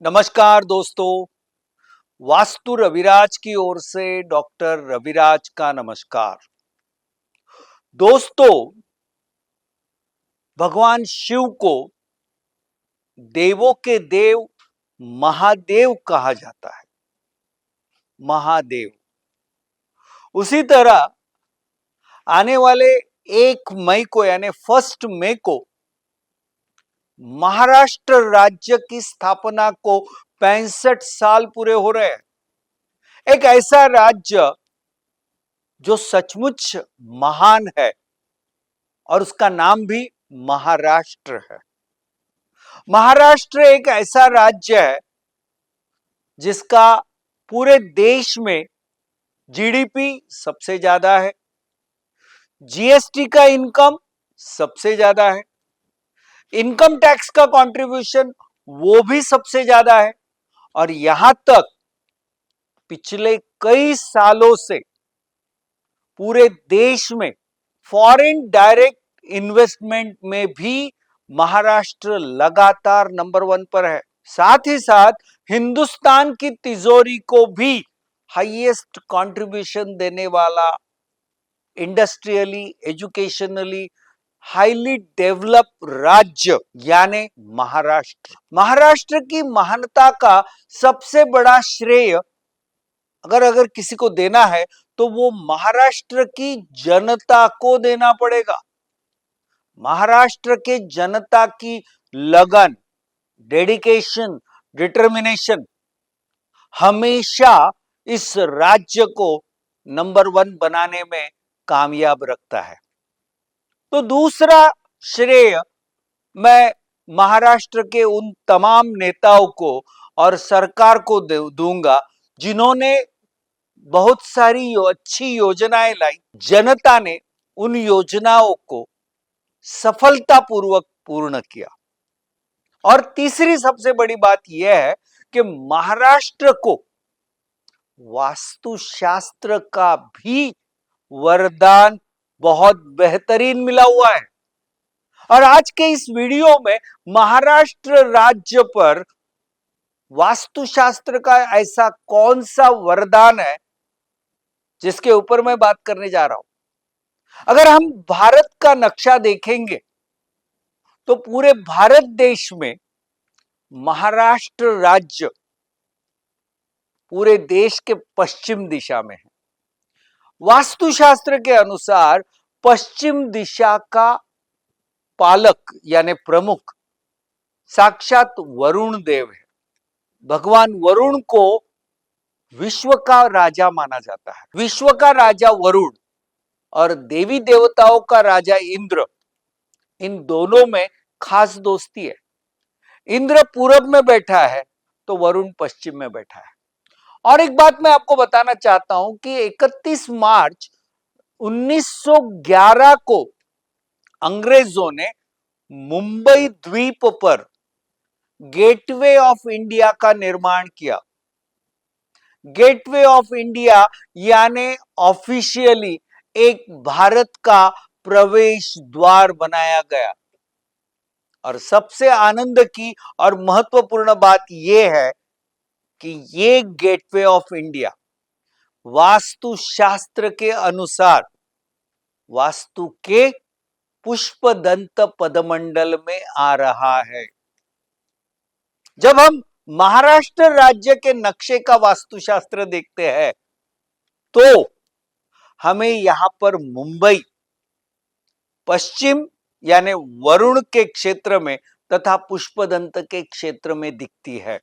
नमस्कार दोस्तों, वास्तु रविराज की ओर से डॉक्टर रविराज का नमस्कार। दोस्तों, भगवान शिव को देवों के देव महादेव कहा जाता है। महादेव। उसी तरह आने वाले 1 मई को यानी 1 मई को महाराष्ट्र राज्य की स्थापना को 65 साल पूरे हो रहे हैं। एक ऐसा राज्य जो सचमुच महान है और उसका नाम भी महाराष्ट्र है। महाराष्ट्र एक ऐसा राज्य है जिसका पूरे देश में जीडीपी सबसे ज्यादा है, जीएसटी का इनकम सबसे ज्यादा है, इनकम टैक्स का कंट्रीब्यूशन वो भी सबसे ज्यादा है और यहां तक पिछले कई सालों से पूरे देश में फॉरेन डायरेक्ट इन्वेस्टमेंट में भी महाराष्ट्र लगातार नंबर 1 पर है। साथ ही साथ हिंदुस्तान की तिजोरी को भी हाईएस्ट कंट्रीब्यूशन देने वाला इंडस्ट्रियली, एजुकेशनली हाईली डेवलप राज्य यानी महाराष्ट्र। महाराष्ट्र की महानता का सबसे बड़ा श्रेय अगर किसी को देना है तो वो महाराष्ट्र की जनता को देना पड़ेगा। महाराष्ट्र के जनता की लगन, डेडिकेशन, डिटर्मिनेशन हमेशा इस राज्य को नंबर 1 बनाने में कामयाब रखता है। तो दूसरा श्रेय मैं महाराष्ट्र के उन तमाम नेताओं को और सरकार को दूंगा जिन्होंने बहुत सारी अच्छी योजनाएं लाई। जनता ने उन योजनाओं को सफलतापूर्वक पूर्ण किया। और तीसरी सबसे बड़ी बात यह है कि महाराष्ट्र को वास्तुशास्त्र का भी वरदान बहुत बेहतरीन मिला हुआ है। और आज के इस वीडियो में महाराष्ट्र राज्य पर वास्तुशास्त्र का ऐसा कौन सा वरदान है जिसके ऊपर मैं बात करने जा रहा हूं। अगर हम भारत का नक्शा देखेंगे तो पूरे भारत देश में महाराष्ट्र राज्य पूरे देश के पश्चिम दिशा में है। वास्तुशास्त्र के अनुसार पश्चिम दिशा का पालक यानी प्रमुख साक्षात वरुण देव है। भगवान वरुण को विश्व का राजा माना जाता है। विश्व का राजा वरुण और देवी देवताओं का राजा इंद्र, इन दोनों में खास दोस्ती है। इंद्र पूरब में बैठा है तो वरुण पश्चिम में बैठा है। और एक बात मैं आपको बताना चाहता हूं कि 31 मार्च 1911 को अंग्रेजों ने मुंबई द्वीप पर गेटवे ऑफ इंडिया का निर्माण किया। गेटवे ऑफ इंडिया यानी ऑफिशियली एक भारत का प्रवेश द्वार बनाया गया। और सबसे आनंद की और महत्वपूर्ण बात यह है कि ये गेटवे ऑफ इंडिया वास्तुशास्त्र के अनुसार वास्तु के पुष्पदंत पदमंडल में आ रहा है। जब हम महाराष्ट्र राज्य के नक्शे का वास्तुशास्त्र देखते हैं तो हमें यहां पर मुंबई पश्चिम यानी वरुण के क्षेत्र में तथा पुष्पदंत के क्षेत्र में दिखती है।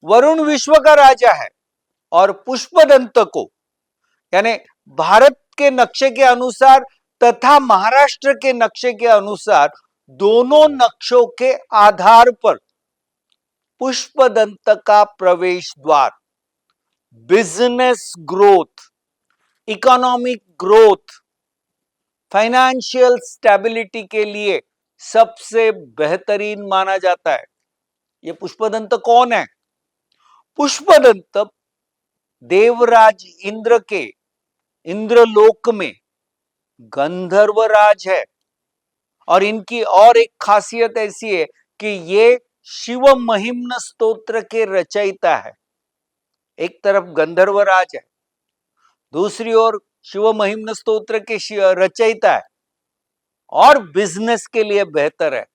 वरुण विश्व का राजा है और पुष्पदंत को यानी भारत के नक्शे के अनुसार तथा महाराष्ट्र के नक्शे के अनुसार दोनों नक्शों के आधार पर पुष्पदंत का प्रवेश द्वार business growth, economic growth, financial stability के लिए सबसे बेहतरीन माना जाता है। यह पुष्पदंत कौन है? पुष्पदंत देवराज इंद्र के इंद्रलोक में गंधर्व राज है। और इनकी और एक खासियत ऐसी है कि ये शिव महिम्न स्तोत्र के रचयिता है। एक तरफ गंधर्व राज है, दूसरी ओर शिव महिम्न स्तोत्र के रचयिता है, और बिजनेस के लिए बेहतर है।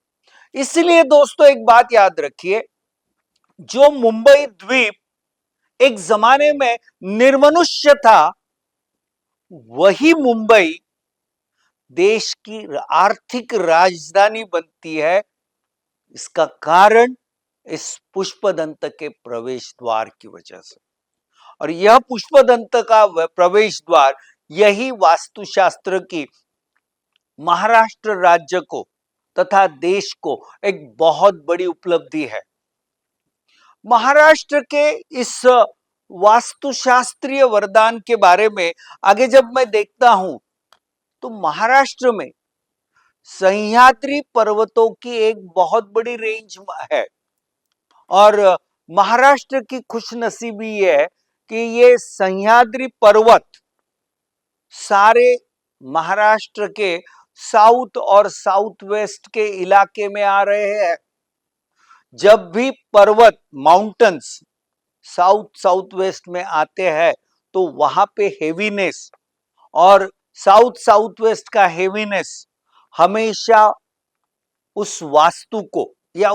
इसलिए दोस्तों एक बात याद रखिए, जो मुंबई द्वीप एक जमाने में निर्मनुष्य था, वही मुंबई देश की आर्थिक राजधानी बनती है। इसका कारण इस पुष्पदंत के प्रवेश द्वार की वजह से, और यह पुष्पदंत का प्रवेश द्वार यही वास्तुशास्त्र की महाराष्ट्र राज्य को तथा देश को एक बहुत बड़ी उपलब्धि है। महाराष्ट्र के इस वास्तुशास्त्रीय वरदान के बारे में आगे जब मैं देखता हूं, तो महाराष्ट्र में सह्याद्री पर्वतों की एक बहुत बड़ी रेंज है, और महाराष्ट्र की खुशनसीबी ये है कि ये सह्याद्री पर्वत सारे महाराष्ट्र के साउथ और साउथ वेस्ट के इलाके में आ रहे हैं। जब भी पर्वत माउंटेन्स साउथ वेस्ट में आते हैं, तो वहां पे हेवीनेस, और साउथ वेस्ट का हेवीनेस हमेशा उस वास्तु को या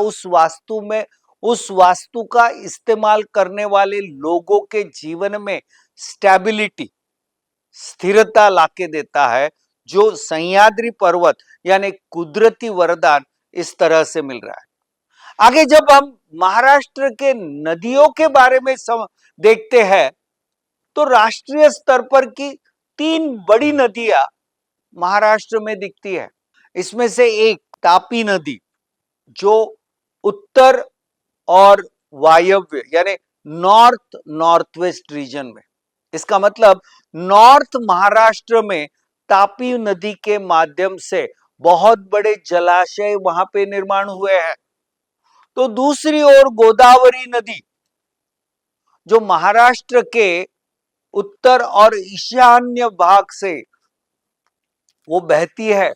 उस वास्तु का इस्तेमाल करने वाले लोगों के जीवन में स्टेबिलिटी, स्थिरता लाके देता है, जो सह्याद्री पर्वत यानी कुदरती वरदान इस तरह से मिल रहा है। आगे जब हम महाराष्ट्र के नदियों के बारे में देखते हैं, तो राष्ट्रीय स्तर पर की 3 बड़ी नदियां महाराष्ट्र में दिखती है। इसमें से एक तापी नदी, जो उत्तर और वायव्य यानी नॉर्थ वेस्ट रीजन में, इसका मतलब नॉर्थ महाराष्ट्र में तापी नदी के माध्यम से बहुत बड़े जलाशय वहां पे निर्माण हुए हैं। तो दूसरी ओर गोदावरी नदी, जो महाराष्ट्र के उत्तर और ईशान्य भाग से वो बहती है,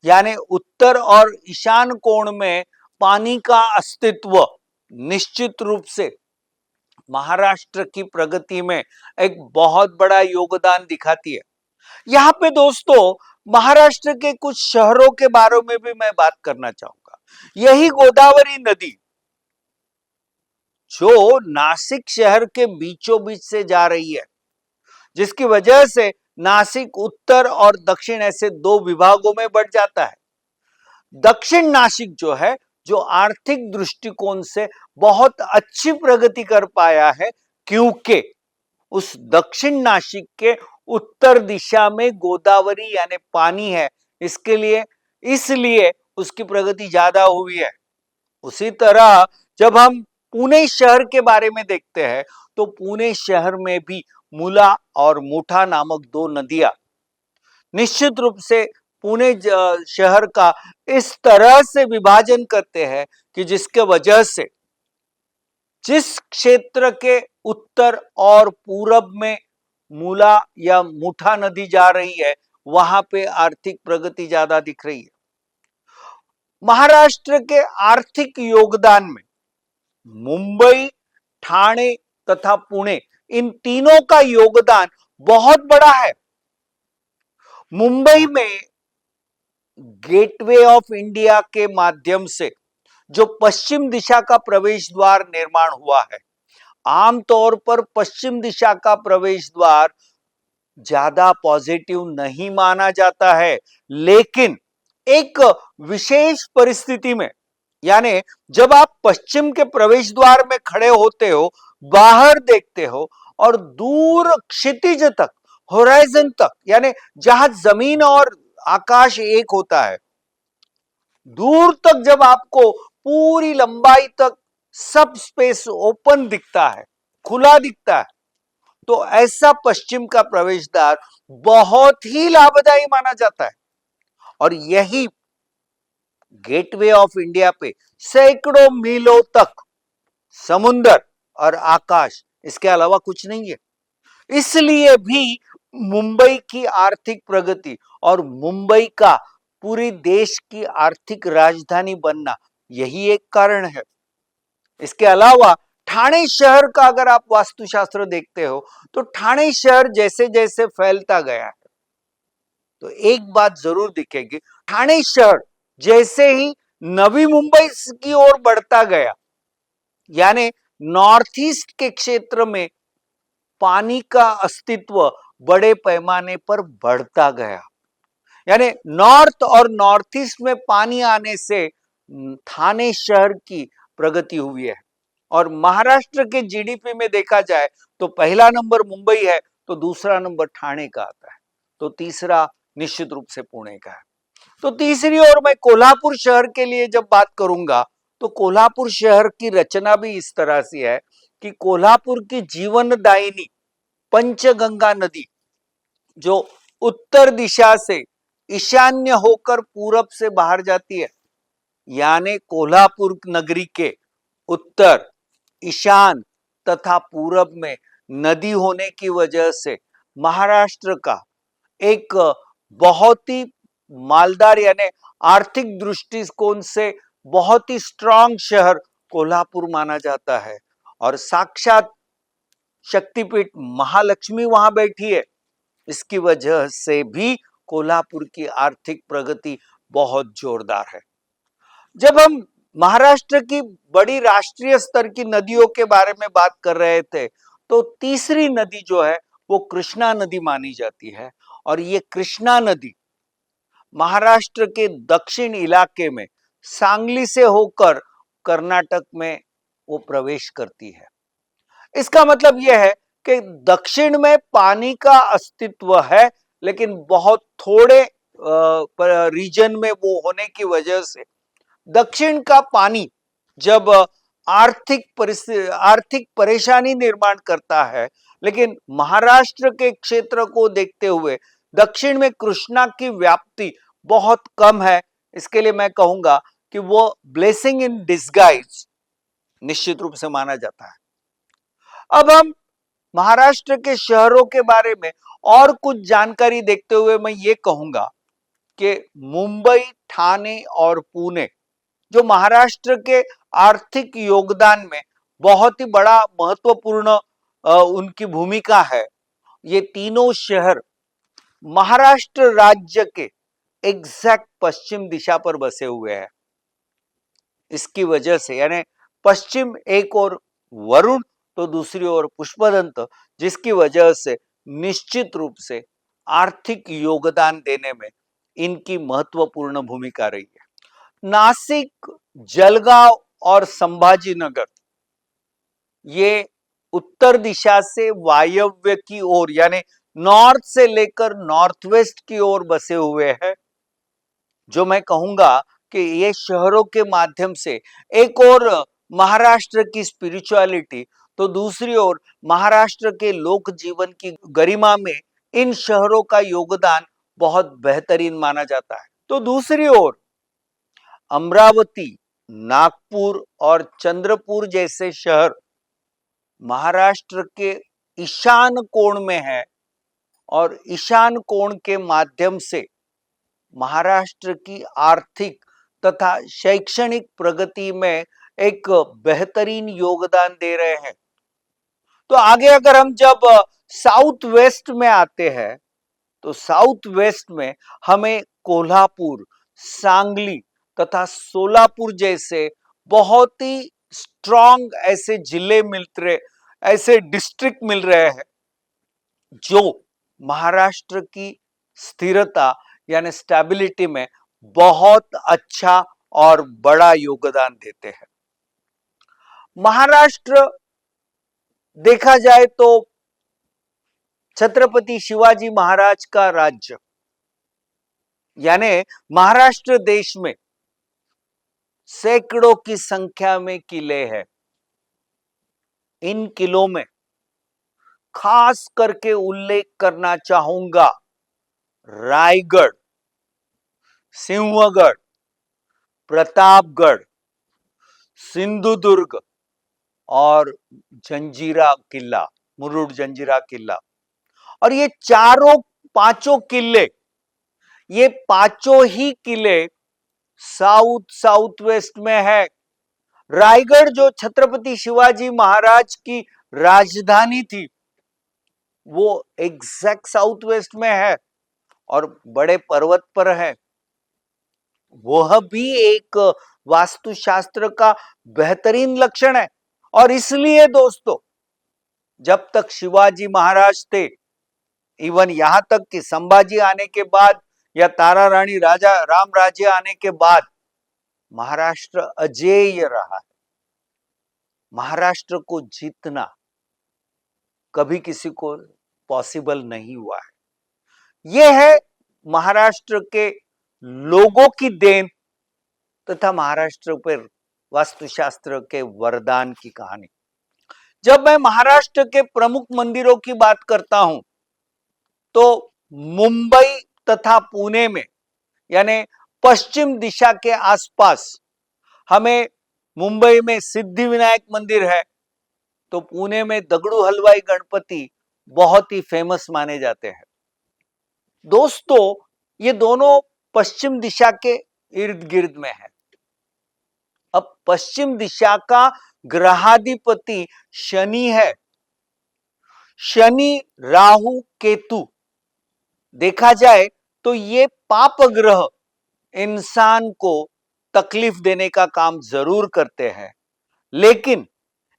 यानी उत्तर और ईशान कोण में पानी का अस्तित्व निश्चित रूप से महाराष्ट्र की प्रगति में एक बहुत बड़ा योगदान दिखाती है। यहां पे दोस्तों महाराष्ट्र के कुछ शहरों के बारे में भी मैं बात करना चाहूंगा। यही गोदावरी नदी, जो नासिक शहर के बीचों बीच से जा रही है, जिसकी वजह से नासिक उत्तर और दक्षिण ऐसे 2 विभागों में बढ़ जाता है। दक्षिण नासिक जो है, जो आर्थिक दृष्टिकोण से बहुत अच्छी प्रगति कर पाया है, क्योंकि उस दक्षिण नासिक के उत्तर दिशा में गोदावरी यानी पानी है, इसलिए उसकी प्रगति ज्यादा हुई है। उसी तरह जब हम पुणे शहर के बारे में देखते हैं, तो पुणे शहर में भी मुला और मुठा नामक 2 नदियां निश्चित रूप से पुणे शहर का इस तरह से विभाजन करते हैं कि जिसके वजह से जिस क्षेत्र के उत्तर और पूरब में मुला या मुठा नदी जा रही है, वहां पे आर्थिक प्रगति ज्यादा दिख रही है। महाराष्ट्र के आर्थिक योगदान में मुंबई, ठाणे तथा पुणे, इन तीनों का योगदान बहुत बड़ा है। मुंबई में गेटवे ऑफ इंडिया के माध्यम से जो पश्चिम दिशा का प्रवेश द्वार निर्माण हुआ है, आमतौर पर पश्चिम दिशा का प्रवेश द्वार ज्यादा पॉजिटिव नहीं माना जाता है, लेकिन एक विशेष परिस्थिति में, यानी जब आप पश्चिम के प्रवेश द्वार में खड़े होते हो, बाहर देखते हो और दूर क्षितिज तक, होराइजन तक, यानी जहां जमीन और आकाश एक होता है, दूर तक जब आपको पूरी लंबाई तक सब स्पेस ओपन दिखता है, खुला दिखता है, तो ऐसा पश्चिम का प्रवेश द्वार बहुत ही लाभदायी माना जाता है। और यही गेटवे ऑफ इंडिया पे सैकड़ों मीलों तक समुंदर और आकाश, इसके अलावा कुछ नहीं है। इसलिए भी मुंबई की आर्थिक प्रगति और मुंबई का पूरी देश की आर्थिक राजधानी बनना यही एक कारण है। इसके अलावा ठाणे शहर का अगर आप वास्तुशास्त्र देखते हो तो ठाणे शहर जैसे जैसे फैलता गया है तो एक बात जरूर दिखेगी, ठाणे शहर जैसे ही नवी मुंबई की ओर बढ़ता गया, यानी नॉर्थ ईस्ट के क्षेत्र में पानी का अस्तित्व बड़े पैमाने पर बढ़ता गया। यानी नॉर्थ और नॉर्थ ईस्ट में पानी आने से ठाणे शहर की प्रगति हुई है। और महाराष्ट्र के जीडीपी में देखा जाए तो पहला नंबर मुंबई है, तो दूसरा नंबर ठाणे का आता है, तो तीसरा निश्चित रूप से पुणे का है। तो तीसरी ओर मैं कोल्हापुर शहर के लिए जब बात करूंगा तो कोल्हापुर शहर की रचना भी इस तरह से है कि कोल्हापुर की जीवनदायिनी पंचगंगा नदी जो उत्तर दिशा से ईशान्य होकर पूरब से बाहर जाती है, यानी कोल्हापुर नगरी के उत्तर, ईशान तथा पूरब में नदी होने की वजह से महाराष्ट्र का एक बहुत ही मालदार यानी आर्थिक दृष्टिकोण से बहुत ही स्ट्रांग शहर कोल्हापुर माना जाता है। और साक्षात शक्तिपीठ महालक्ष्मी वहां बैठी है, इसकी वजह से भी कोल्हापुर की आर्थिक प्रगति बहुत जोरदार है। जब हम महाराष्ट्र की बड़ी राष्ट्रीय स्तर की नदियों के बारे में बात कर रहे थे तो तीसरी नदी जो है वो कृष्णा नदी मानी जाती है। और ये कृष्णा नदी महाराष्ट्र के दक्षिण इलाके में सांगली से होकर कर्नाटक में वो प्रवेश करती है। इसका मतलब यह है कि दक्षिण में पानी का अस्तित्व है, लेकिन बहुत थोड़े रीजन में वो होने की वजह से दक्षिण का पानी जब आर्थिक परेशानी निर्माण करता है, लेकिन महाराष्ट्र के क्षेत्र को देखते हुए दक्षिण में कृष्णा की व्याप्ति बहुत कम है। इसके लिए मैं कहूंगा कि वो ब्लेसिंग इन डिस्गाइज निश्चित रूप से माना जाता है। अब हम महाराष्ट्र के शहरों के बारे में और कुछ जानकारी देखते हुए मैं ये कहूंगा कि मुंबई, ठाणे और पुणे जो महाराष्ट्र के आर्थिक योगदान में बहुत ही बड़ा महत्वपूर्ण उनकी भूमिका है। ये तीनों शहर महाराष्ट्र राज्य के एग्जैक्ट पश्चिम दिशा पर बसे हुए हैं। इसकी वजह से यानी पश्चिम एक और वरुण तो दूसरी ओर पुष्पदंत, जिसकी वजह से निश्चित रूप से आर्थिक योगदान देने में इनकी महत्वपूर्ण भूमिका रही है। नासिक, जलगांव और संभाजीनगर ये उत्तर दिशा से वायव्य की ओर यानी नॉर्थ से लेकर नॉर्थ वेस्ट की ओर बसे हुए हैं। जो मैं कहूंगा कि ये शहरों के माध्यम से एक और महाराष्ट्र की स्पिरिचुअलिटी तो दूसरी ओर महाराष्ट्र के लोक जीवन की गरिमा में इन शहरों का योगदान बहुत बेहतरीन माना जाता है। तो दूसरी ओर अमरावती, नागपुर और चंद्रपुर जैसे शहर महाराष्ट्र के ईशान कोण में है और ईशान कोण के माध्यम से महाराष्ट्र की आर्थिक तथा शैक्षणिक प्रगति में एक बेहतरीन योगदान दे रहे हैं। तो आगे अगर हम जब साउथ वेस्ट में आते हैं तो साउथ वेस्ट में हमें कोल्हापुर, सांगली तथा सोलापुर जैसे बहुत ही स्ट्रॉन्ग ऐसे जिले मिल रहे, ऐसे डिस्ट्रिक्ट मिल रहे हैं जो महाराष्ट्र की स्थिरता यानी स्टेबिलिटी में बहुत अच्छा और बड़ा योगदान देते हैं। महाराष्ट्र देखा जाए तो छत्रपति शिवाजी महाराज का राज्य, यानी महाराष्ट्र देश में सैकड़ों की संख्या में किले हैं। इन किलों में खास करके उल्लेख करना चाहूंगा रायगढ़, सिंहगढ़, प्रतापगढ़, सिंधुदुर्ग और जंजीरा किला, मुरुड जंजीरा किला। और ये पांचों किले, ये पांचों ही किले साउथ वेस्ट में है। रायगढ़ जो छत्रपति शिवाजी महाराज की राजधानी थी, वो एग्जैक्ट साउथ वेस्ट में है और बड़े पर्वत पर है। वह भी एक वास्तुशास्त्र का बेहतरीन लक्षण है। और इसलिए दोस्तों, जब तक शिवाजी महाराज थे, इवन यहां तक कि संभाजी आने के बाद या तारा रानी राजा राम राज्य आने के बाद, महाराष्ट्र अजेय रहा है। महाराष्ट्र को जीतना कभी किसी को पॉसिबल नहीं हुआ है। यह है महाराष्ट्र के लोगों की देन तथा महाराष्ट्र पर वास्तुशास्त्र के वरदान की कहानी। जब मैं महाराष्ट्र के प्रमुख मंदिरों की बात करता हूं, तो मुंबई तथा पुणे में, यानी पश्चिम दिशा के आसपास, हमें मुंबई में सिद्धि विनायक मंदिर है, तो पुणे में दगड़ू हलवाई गणपति बहुत ही फेमस माने जाते हैं। दोस्तों, ये दोनों पश्चिम दिशा के इर्द गिर्द में है। अब पश्चिम दिशा का ग्रहाधिपति शनि है। शनि, राहु, केतु देखा जाए तो ये पाप ग्रह इंसान को तकलीफ देने का काम जरूर करते हैं, लेकिन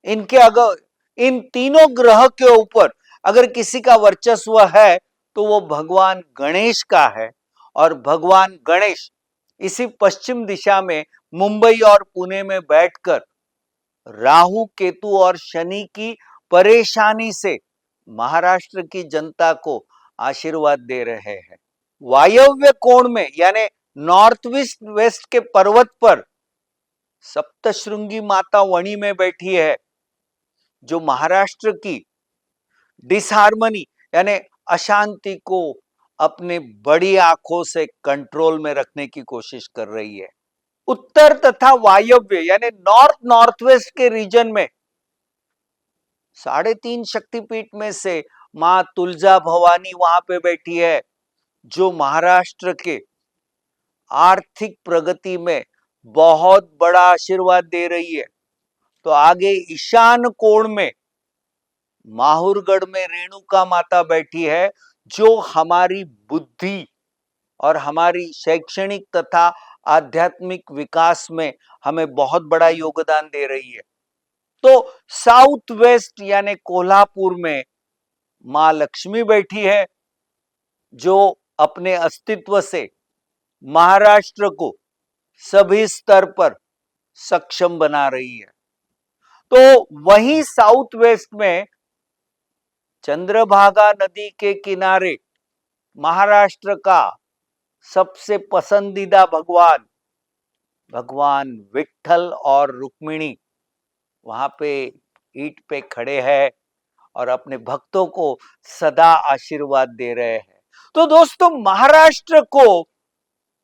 इनके अगर इन तीनों ग्रह के ऊपर अगर किसी का वर्चस्व है तो वो भगवान गणेश का है। और भगवान गणेश इसी पश्चिम दिशा में मुंबई और पुणे में बैठकर राहु, केतु और शनि की परेशानी से महाराष्ट्र की जनता को आशीर्वाद दे रहे हैं। वायव्य कोण में, यानी नॉर्थ वेस्ट के पर्वत पर सप्तशृंगी माता वणी में बैठी है, जो महाराष्ट्र की डिसहार्मनी यानी अशांति को अपने बड़ी आंखों से कंट्रोल में रखने की कोशिश कर रही है। उत्तर तथा वायव्य यानी नॉर्थ वेस्ट के रीजन में 3.5 शक्तिपीठ में से मां तुलजा भवानी वहां पे बैठी है, जो महाराष्ट्र के आर्थिक प्रगति में बहुत बड़ा आशीर्वाद दे रही है। तो आगे ईशान कोण में माहुरगढ़ में रेणुका माता बैठी है, जो हमारी बुद्धि और हमारी शैक्षणिक तथा आध्यात्मिक विकास में हमें बहुत बड़ा योगदान दे रही है। तो साउथ वेस्ट यानी कोल्हापुर में मां लक्ष्मी बैठी है, जो अपने अस्तित्व से महाराष्ट्र को सभी स्तर पर सक्षम बना रही है। तो वहीं साउथ वेस्ट में चंद्रभागा नदी के किनारे महाराष्ट्र का सबसे पसंदीदा भगवान विट्ठल और रुक्मिणी वहां पे ईंट पे खड़े हैं और अपने भक्तों को सदा आशीर्वाद दे रहे हैं। तो दोस्तों, महाराष्ट्र को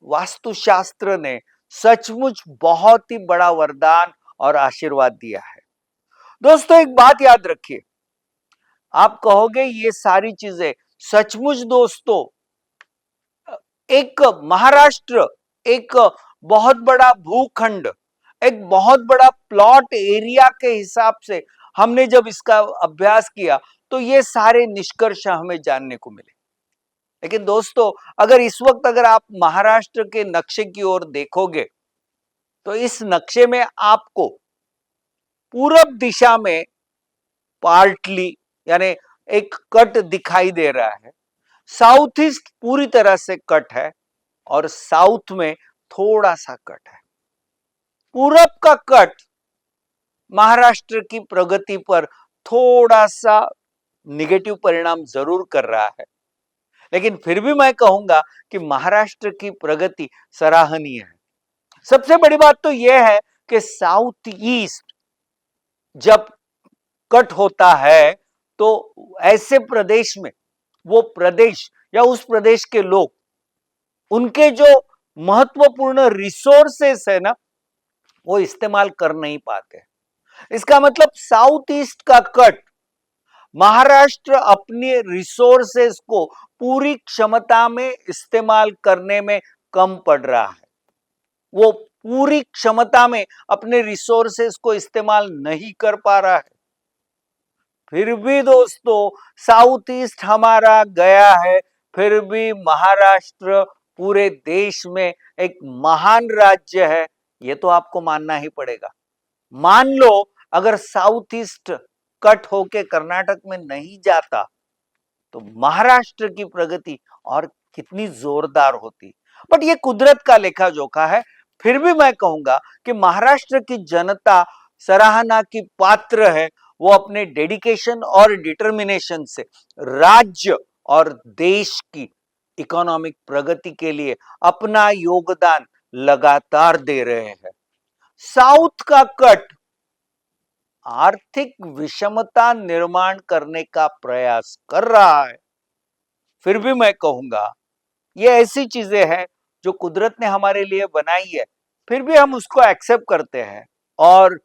वास्तुशास्त्र ने सचमुच बहुत ही बड़ा वरदान और आशीर्वाद दिया है। दोस्तों, एक बात याद रखिए, आप कहोगे ये सारी चीजें सचमुच। दोस्तों, एक महाराष्ट्र एक बहुत बड़ा भूखंड, एक बहुत बड़ा प्लॉट एरिया के हिसाब से हमने जब इसका अभ्यास किया तो ये सारे निष्कर्ष हमें जानने को मिले। लेकिन दोस्तों, अगर इस वक्त अगर आप महाराष्ट्र के नक्शे की ओर देखोगे तो इस नक्शे में आपको पूरब दिशा में पार्टली यानी एक कट दिखाई दे रहा है, साउथ ईस्ट पूरी तरह से कट है और साउथ में थोड़ा सा कट है। पूरब का कट महाराष्ट्र की प्रगति पर थोड़ा सा निगेटिव परिणाम जरूर कर रहा है, लेकिन फिर भी मैं कहूंगा कि महाराष्ट्र की प्रगति सराहनीय है। सबसे बड़ी बात तो यह है कि साउथ ईस्ट जब कट होता है तो ऐसे प्रदेश में वो प्रदेश या उस प्रदेश के लोग, उनके जो महत्वपूर्ण रिसोर्सेस है ना, वो इस्तेमाल कर नहीं पाते। इसका मतलब साउथ ईस्ट का कट महाराष्ट्र अपने रिसोर्सेस को पूरी क्षमता में इस्तेमाल करने में कम पड़ रहा है। वो पूरी क्षमता में अपने रिसोर्सेस को इस्तेमाल नहीं कर पा रहा है। फिर भी दोस्तों साउथ ईस्ट हमारा गया है, फिर भी महाराष्ट्र पूरे देश में एक महान राज्य है, ये तो आपको मानना ही पड़ेगा। मान लो अगर साउथ ईस्ट कट होके कर्नाटक में नहीं जाता तो महाराष्ट्र की प्रगति और कितनी जोरदार होती। बट ये कुदरत का लेखा जोखा है। फिर भी मैं कहूंगा कि महाराष्ट्र की जनता सराहना की पात्र है। वो अपने डेडिकेशन और डिटर्मिनेशन से राज्य और देश की इकोनॉमिक प्रगति के लिए अपना योगदान लगातार दे रहे हैं। साउथ का कट आर्थिक विषमता निर्माण करने का प्रयास कर रहा है। फिर भी मैं कहूंगा ये ऐसी चीजें हैं जो कुदरत ने हमारे लिए बनाई है, फिर भी हम उसको एक्सेप्ट करते हैं और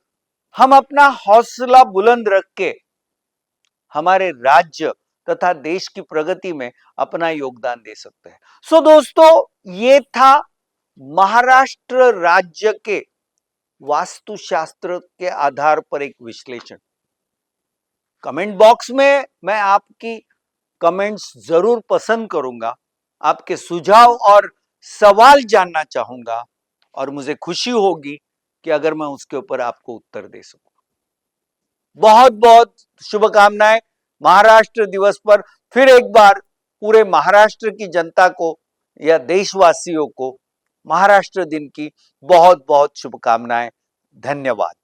हम अपना हौसला बुलंद रख के हमारे राज्य तथा देश की प्रगति में अपना योगदान दे सकते हैं। सो दोस्तों, ये था महाराष्ट्र राज्य के वास्तुशास्त्र के आधार पर एक विश्लेषण। कमेंट बॉक्स में मैं आपकी कमेंट्स जरूर पसंद करूंगा, आपके सुझाव और सवाल जानना चाहूंगा और मुझे खुशी होगी कि अगर मैं उसके ऊपर आपको उत्तर दे सकूं। बहुत बहुत शुभकामनाएं महाराष्ट्र दिवस पर। फिर एक बार पूरे महाराष्ट्र की जनता को या देशवासियों को महाराष्ट्र दिन की बहुत बहुत शुभकामनाएं। धन्यवाद।